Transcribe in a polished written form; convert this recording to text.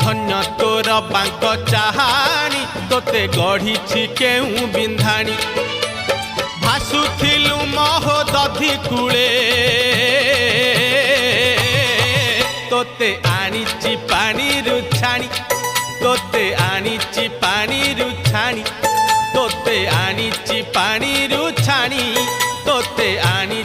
धन्य तोर बांक चाहाणी तोते गढ़ी केउ बिंधाणी भासुथिलु महोदधि कूले तोते आनीची पानी रुछाणी तोते आनीची पानी रुछाणी तोते आनीची पानी रुछाणी तोते आनी